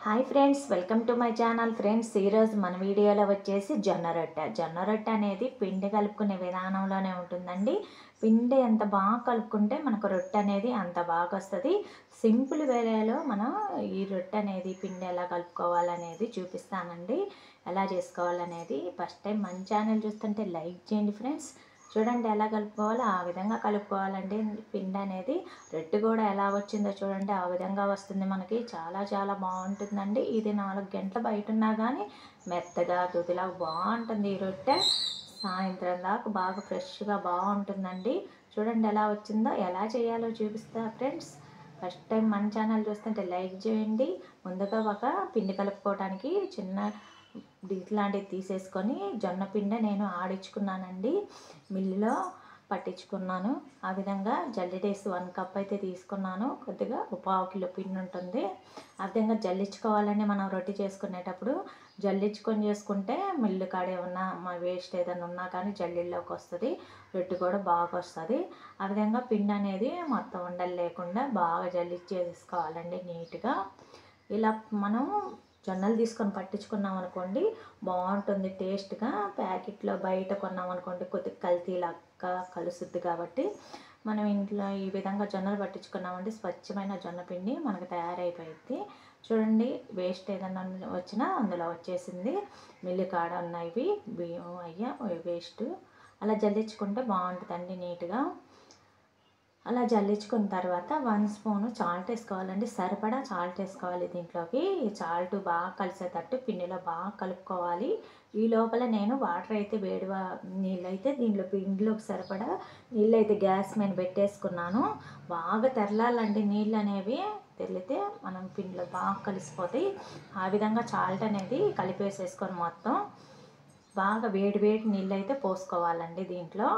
Hi friends, welcome to my channel. Friends, ఈరోజు మన వీడియోలో వచ్చేసి జొన్న రొట్టె అనేది పిండి కలుపుకునే విధానంలోనే ఉంటుందండి. పిండి ఎంత బాగా కలుపుకుంటే మనకు రొట్టె అనేది అంత బాగా వస్తుంది. సింపుల్ వేలో మనం ఈ రొట్టె అనేది పిండి ఎలా కలుపుకోవాలనేది చూపిస్తానండి. ఎలా చేసుకోవాలనేది ఫస్ట్ టైం మన ఛానల్ చూస్తుంటే లైక్ చేయండి ఫ్రెండ్స్. చూడండి ఎలా కలుపుకోవాలో ఆ విధంగా కలుపుకోవాలండి. పిండి అనేది రొట్టె కూడా ఎలా వచ్చిందో చూడండి, ఆ విధంగా వస్తుంది. మనకి చాలా చాలా బాగుంటుందండి. ఇది 4 గంటల బయట ఉన్నా కానీ మెత్తగా తుదిలా బాగుంటుంది ఈ రొట్టె. సాయంత్రం దాకా బాగా ఫ్రెష్గా బాగుంటుందండి. చూడండి ఎలా వచ్చిందో. ఎలా చేయాలో చూపిస్తా ఫ్రెండ్స్. ఫస్ట్ టైం మన ఛానల్ చూస్తుంటే లైక్ చేయండి. ముందుగా ఒక పిండి కలుపుకోవడానికి చిన్న ఇట్లాంటివి తీసేసుకొని జొన్న పిండి నేను ఆడించుకున్నానండి. మిల్లులో పట్టించుకున్నాను. ఆ విధంగా జల్లెడేసి 1 కప్ అయితే తీసుకున్నాను. కొద్దిగా 1/4 కిలో పిండి ఉంటుంది. ఆ విధంగా జల్లించుకోవాలని మనం రొట్టె చేసుకునేటప్పుడు జల్లించుకొని చేసుకుంటే మిల్లు కాడ ఏమన్నా వేస్ట్ ఏదైనా ఉన్నా కానీ జల్లిల్లోకి వస్తుంది. రొట్టె కూడా బాగా వస్తుంది. ఆ విధంగా పిండి అనేది మొత్తం ఉండలు లేకుండా బాగా జల్లించేసుకోవాలండి నీట్గా. ఇలా మనం జొన్నలు తీసుకొని పట్టించుకున్నాం అనుకోండి బాగుంటుంది టేస్ట్గా. ప్యాకెట్లో బయట కొన్నాం అనుకోండి కొద్దిగా కల్తీలాగా కలుస్తుంది. కాబట్టి మనం ఇంట్లో ఈ విధంగా జొన్నలు పట్టించుకున్నామంటే స్వచ్ఛమైన జొన్న పిండి మనకు తయారైపోయింది. చూడండి, వేస్ట్ ఏదైనా వచ్చినా అందులో వచ్చేసింది. మిల్లి కాడ ఉన్నవి బియ్యం అయ్యా వేస్ట్. అలా జల్లించుకుంటే బాగుంటుందండి నీట్గా. అలా జల్లించుకున్న తర్వాత 1 స్పూను సాల్ట్ వేసుకోవాలండి. సరిపడా సాల్ట్ వేసుకోవాలి దీంట్లోకి. ఈ సాల్ట్ బాగా కలిసేటట్టు పిండిలో బాగా కలుపుకోవాలి. ఈ లోపల నేను వాటర్ అయితే నీళ్ళైతే దీంట్లో పిండిలోకి సరిపడా నీళ్ళైతే గ్యాస్ మీద పెట్టేసుకున్నాను. బాగా తెరలాలండి నీళ్ళు అనేవి. తెరిలితే మనం పిండిలో బాగా కలిసిపోతాయి. ఆ విధంగా సాల్ట్ అనేది కలిపేసేసుకొని మొత్తం బాగా వేడి వేడి నీళ్ళు అయితే పోసుకోవాలండి దీంట్లో.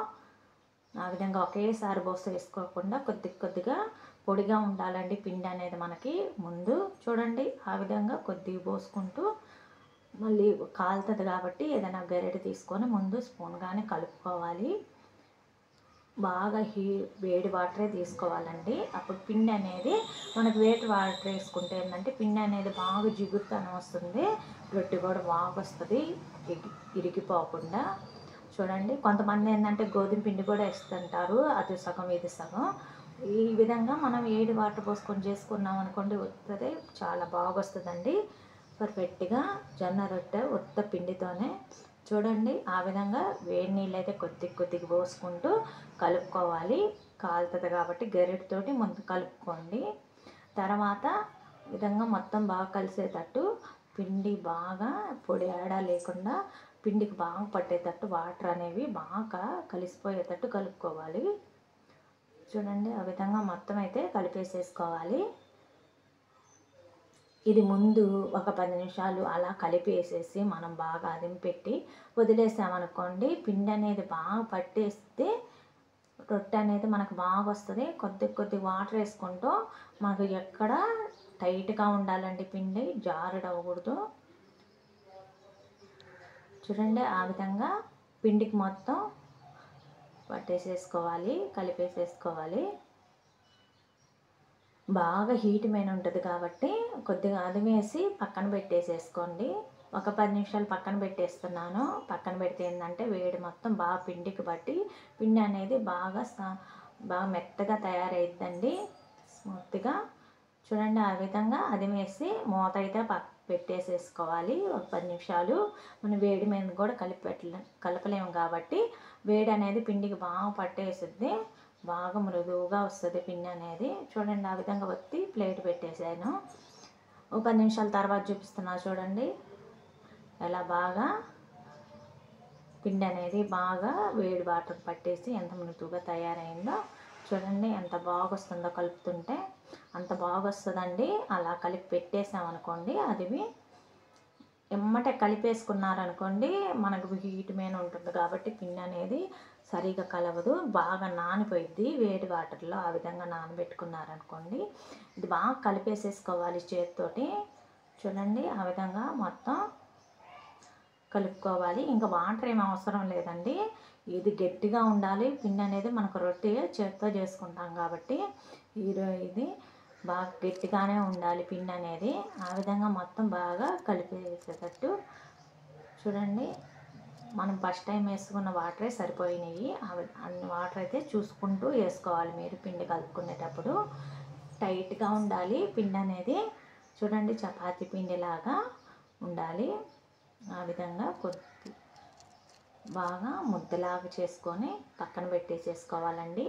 ఆ విధంగా ఒకేసారి వేసుకోకుండా కొద్ది కొద్దిగా పొడిగా ఉండాలండి పిండి అనేది మనకి. ముందు చూడండి ఆ విధంగా కొద్దిగా పోసుకుంటూ మళ్ళీ కాలుతుంది కాబట్టి ఏదైనా గరిటె తీసుకొని ముందు స్పూన్ కానీ కలుపుకోవాలి. బాగా వేడి వాటరే తీసుకోవాలండి. అప్పుడు పిండి అనేది మనకు వేడి వాటర్ వేసుకుంటే ఏంటంటే పిండి అనేది బాగా జిగురుతనం వస్తుంది. రొట్టె కూడా బాగా వస్తుంది ఇరిగిపోకుండా. చూడండి, కొంతమంది ఏంటంటే గోధుమ పిండి కూడా వేస్తుంటారు. అది సగం ఇది సగం. ఈ విధంగా మనం వేడి వాటర్ పోసుకొని చేసుకున్నాం అనుకోండి వస్తుంది, చాలా బాగా వస్తుందండి పర్ఫెక్ట్గా జొన్న రొట్టె ఉత్త పిండితోనే. చూడండి ఆ విధంగా వేడి నీళ్ళు అయితే కొద్ది కొద్దిగా పోసుకుంటూ కలుపుకోవాలి. కాలుతుంది కాబట్టి గరిటెతోటి ముందు కలుపుకోండి. తర్వాత విధంగా మొత్తం బాగా కలిసేటట్టు పిండి బాగా పొడి ఆడా లేకుండా పిండికి బాగా పట్టేటట్టు వాటర్ అనేవి బాగా కలిసిపోయేటట్టు కలుపుకోవాలి. చూడండి ఆ విధంగా మొత్తం అయితే కలిపేసేసుకోవాలి. ఇది ముందు ఒక 10 నిమిషాలు అలా కలిపేసేసి మనం బాగా అదింపెట్టి వదిలేసామనుకోండి పిండి అనేది బాగా పట్టేస్తే రొట్టె అనేది మనకు బాగా వస్తుంది. కొద్ది కొద్ది వాటర్ వేసుకుంటూ మనకు ఎక్కడ టైట్గా ఉండాలండి పిండి, జారుడవ్వకూడదు. చూడండి ఆ విధంగా పిండికి మొత్తం పట్టేసేసుకోవాలి, కలిపేసేసుకోవాలి. బాగా హీట్ మీద ఉంటుంది కాబట్టి కొద్దిగా అదిమేసి పక్కన పెట్టేసేసుకోండి. ఒక 10 నిమిషాలు పక్కన పెట్టేస్తున్నాను. పక్కన పెడితే ఏంటంటే వేడి మొత్తం బాగా పిండికి బట్టి పిండి అనేది బాగా మెత్తగా తయారైద్దండి, స్మూత్గా. చూడండి ఆ విధంగా అదిమేసి మూత అయితే పెట్టేసేసుకోవాలి. ఒక 10 నిమిషాలు. మనం వేడి మీద కూడా కలపలేము కాబట్టి వేడి అనేది పిండికి బాగా పట్టేస్తుంది. బాగా మృదువుగా వస్తుంది పిండి అనేది. చూడండి ఆ విధంగా ఒత్తి ప్లేట్ పెట్టేసాను. ఒక 10 నిమిషాల తర్వాత చూపిస్తున్నా చూడండి ఎలా బాగా పిండి అనేది బాగా వేడి వాటర్ పట్టేసి ఎంత మృదువుగా తయారైందో. చూడండి ఎంత బాగా వస్తుందో కలుపుతుంటే అంత బాగా వస్తుందండి. అలా కలిపి పెట్టేసామనుకోండి అది ఎమ్మటే కలిపేసుకున్నారనుకోండి మనకు హీట్ మీద ఉంటుంది కాబట్టి పిండి అనేది సరిగా కలవదు, బాగా నానిపోయిద్ది వేడి వాటర్లో. ఆ విధంగా నానబెట్టుకున్నారనుకోండి ఇది బాగా కలిపేసేసుకోవాలి చేతితోటి. చూడండి ఆ విధంగా మొత్తం కలుపుకోవాలి. ఇంకా వాటర్ ఏం అవసరం లేదండి. ఇది గట్టిగా ఉండాలి పిండి అనేది. మనకు రొట్టె చేతితో చేసుకుంటాం కాబట్టి ఇది బాగా గట్టిగానే ఉండాలి పిండి అనేది. ఆ విధంగా మొత్తం బాగా కలిపేసేటట్టు చూడండి. మనం ఫస్ట్ టైం వేసుకున్న వాటరే సరిపోయినాయి. అన్ని వాటర్ అయితే చూసుకుంటూ వేసుకోవాలి మీరు పిండి కలుపుకునేటప్పుడు. టైట్గా ఉండాలి పిండి అనేది. చూడండి చపాతీ పిండిలాగా ఉండాలి. ఆ విధంగా కొద్ది బాగా ముద్దలాగా చేసుకొని పక్కన పెట్టేసేసుకోవాలండి.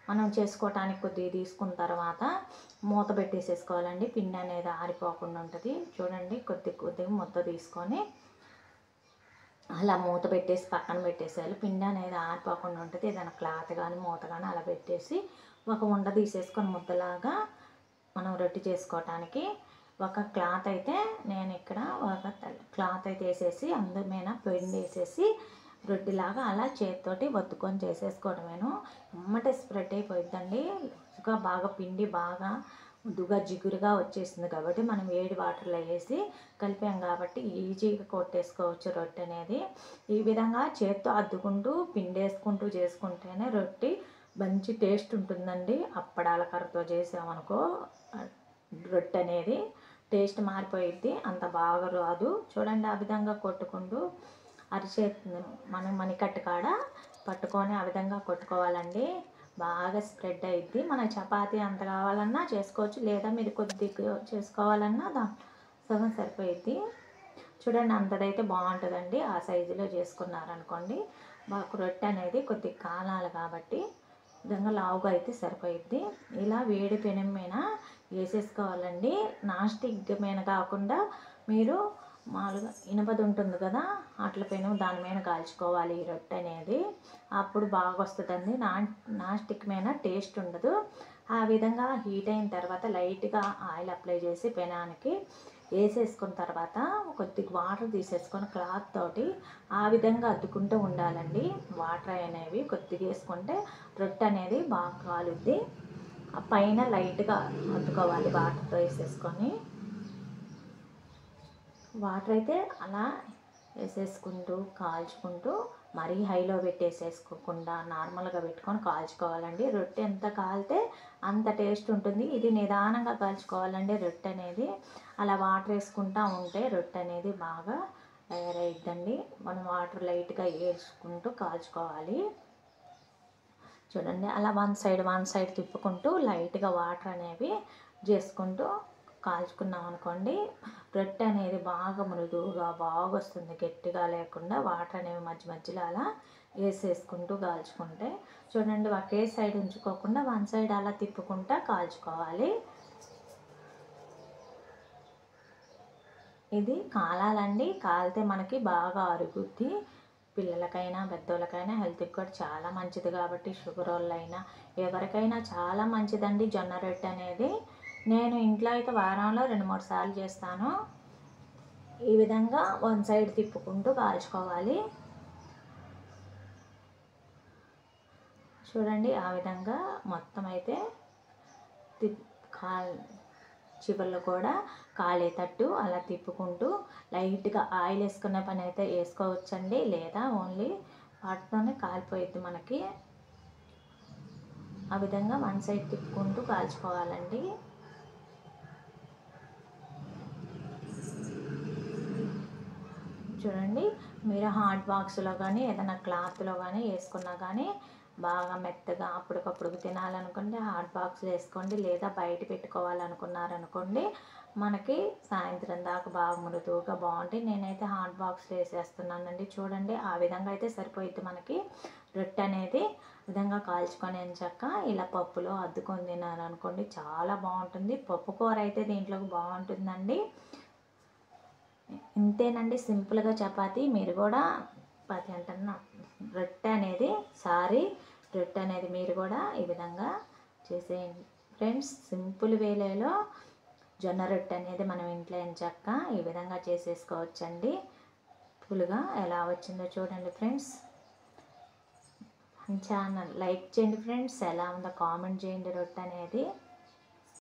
మనం చేసుకోవటానికి కొద్దిగా తీసుకున్న తర్వాత మూత పెట్టేసేసుకోవాలండి. పిండి అనేది ఆరిపోకుండా ఉంటుంది. చూడండి కొద్దిగా ముద్ద తీసుకొని అలా మూత పెట్టేసి పక్కన పెట్టేసేయాలి. పిండి అనేది ఆరిపోకుండా ఉంటుంది. ఏదైనా క్లాత్ కానీ మూత కానీ అలా పెట్టేసి ఒక ఉండ తీసేసుకొని ముద్దలాగా మనం రొట్టె చేసుకోవటానికి ఒక క్లాత్ అయితే నేను ఇక్కడ ఒక క్లాత్ అయితే వేసేసి అందులో మీద పిండి వేసేసి రొట్టెలాగా అలా చేతితోటి ఒత్తుకొని చేసేసుకోవడమేను. ఎమ్మటే స్ప్రెడ్ అయిపోయిద్దండి. బాగా పిండి బాగా ముద్దుగా జిగురుగా వచ్చేసింది కాబట్టి మనం వేడి వాటర్లో వేసి కలిపాం కాబట్టి ఈజీగా కొట్టేసుకోవచ్చు రొట్టె అనేది. ఈ విధంగా చేత్తో అద్దుకుంటూ పిండి వేసుకుంటూ చేసుకుంటేనే రొట్టె మంచి టేస్ట్ ఉంటుందండి. అప్పడాల కర్రతో చేసామనుకో రొట్టె అనేది టేస్ట్ మారిపోయిద్ది, అంత బాగా రాదు. చూడండి ఆ విధంగా కొట్టుకుంటూ అరిచేతి మనం మణికట్టు కాడ పట్టుకొని ఆ విధంగా కొట్టుకోవాలండి. బాగా స్ప్రెడ్ అయ్యిద్ది. మన చపాతీ అంత కావాలన్నా చేసుకోవచ్చు, లేదా మీరు కొద్దిగా చేసుకోవాలన్నా సగం సరిపోయిద్ది. చూడండి అంతదైతే బాగుంటుందండి. ఆ సైజులో చేసుకున్నారనుకోండి మాకు రొట్టె అనేది కొద్దిగా కాలాలి కాబట్టి విధంగా లావుగా అయితే సరిపోయిద్ది. ఇలా వేడి పెనం మీద వేసేసుకోవాలండి. నాన్ స్టిక్ మీద కాకుండా మీరు మామూలుగా ఇనుపది ఉంటుంది కదా అట్ల పెనం దాని మీద కాల్చుకోవాలి ఈ రొట్టె అనేది. అప్పుడు బాగా వస్తుందండి. నాన్ స్టిక్ మీద టేస్ట్ ఉండదు. ఆ విధంగా హీట్ అయిన తర్వాత లైట్గా ఆయిల్ అప్లై చేసి పెనానికి వేసేసుకున్న తర్వాత కొద్దిగా వాటర్ తీసేసుకొని క్లాత్ తోటి ఆ విధంగా అద్దుకుంటూ ఉండాలండి. వాటర్ అనేవి కొద్దిగా వేసుకుంటే రొట్టె అనేది బాగా కాలుద్ది. ఆ పైన లైట్గా అద్దుకోవాలి వాటర్తో వేసేసుకొని. వాటర్ అయితే అలా వేసేసుకుంటూ కాల్చుకుంటూ మరీ హైలో పెట్టేసేసుకోకుండా నార్మల్గా పెట్టుకొని కాల్చుకోవాలండి. రొట్టె ఎంత కాలితే అంత టేస్ట్ ఉంటుంది. ఇది నిదానంగా కాల్చుకోవాలండి రొట్టె అనేది. అలా వాటర్ వేసుకుంటూ ఉంటే రొట్టె అనేది బాగా తయారైద్దండి. మనం వాటర్ లైట్గా వేసుకుంటూ కాల్చుకోవాలి. చూడండి అలా వన్ సైడ్ తిప్పుకుంటూ లైట్గా వాటర్ అనేవి చేసుకుంటూ కాల్చుకున్నాం అనుకోండి రొట్టె అనేది బాగా మృదువుగా బాగా వస్తుంది. గట్టిగా లేకుండా వాటర్ అనేవి మధ్యలో అలా వేసేసుకుంటూ కాల్చుకుంటే చూడండి ఒకే సైడ్ ఉంచుకోకుండా వన్ సైడ్ అలా తిప్పుకుంటూ కాల్చుకోవాలి. ఇది కాలాలండి. కాలితే మనకి బాగా అరుగుద్ది. పిల్లలకైనా పెద్దోళ్ళకైనా హెల్త్కి కూడా చాలా మంచిది కాబట్టి షుగర్ వాళ్ళైనా ఎవరికైనా చాలా మంచిదండి జొన్న రొట్టె అనేది. నేను ఇంట్లో అయితే వారంలో 2-3 సార్లు చేస్తాను. ఈ విధంగా వన్ సైడ్ తిప్పుకుంటూ కాల్చుకోవాలి. చూడండి ఆ విధంగా మొత్తం అయితే చివర్లో కూడా కాలేటట్టు అలా తిప్పుకుంటూ లైట్గా ఆయిల్ వేసుకునే పని అయితే వేసుకోవచ్చండి, లేదా ఓన్లీ వాటితోనే కాలిపోయిద్ది మనకి. ఆ విధంగా వన్ సైడ్ తిప్పుకుంటూ కాల్చుకోవాలండి. చూడండి మీరు హాట్ బాక్స్లో కానీ ఏదైనా క్లాత్లో కానీ వేసుకున్నా కానీ బాగా మెత్తగా అప్పటికప్పుడు తినాలనుకుంటే హాట్ బాక్స్లో వేసుకోండి, లేదా బయట పెట్టుకోవాలనుకున్నారనుకోండి మనకి సాయంత్రం దాకా బాగా మృదువుగా బాగుంటాయి. నేనైతే హాట్ బాక్స్లో వేసేస్తున్నానండి. చూడండి ఆ విధంగా అయితే సరిపోయిద్ది మనకి రొట్టె అనేది. విధంగా కాల్చుకొని ఎంచక్క ఇలా పప్పులో అద్దుకొని తినాలనుకోండి చాలా బాగుంటుంది. పప్పు కూర అయితే దీంట్లోకి బాగుంటుందండి. ఇంతేనండి సింపుల్గా చపాతీ. మీరు కూడా రొట్టె అనేది మీరు కూడా ఈ విధంగా చేసేయండి ఫ్రెండ్స్. సింపుల్ వేలేలో జొన్న రొట్టె అనేది మనం ఇంట్లో ఎంచక్క ఈ విధంగా చేసేసుకోవచ్చండి. పులుగా ఎలా వచ్చిందో చూడండి ఫ్రెండ్స్. ఛానల్ లైక్ చేయండి ఫ్రెండ్స్. ఎలా ఉందో కామెంట్ చేయండి రొట్టె అనేది.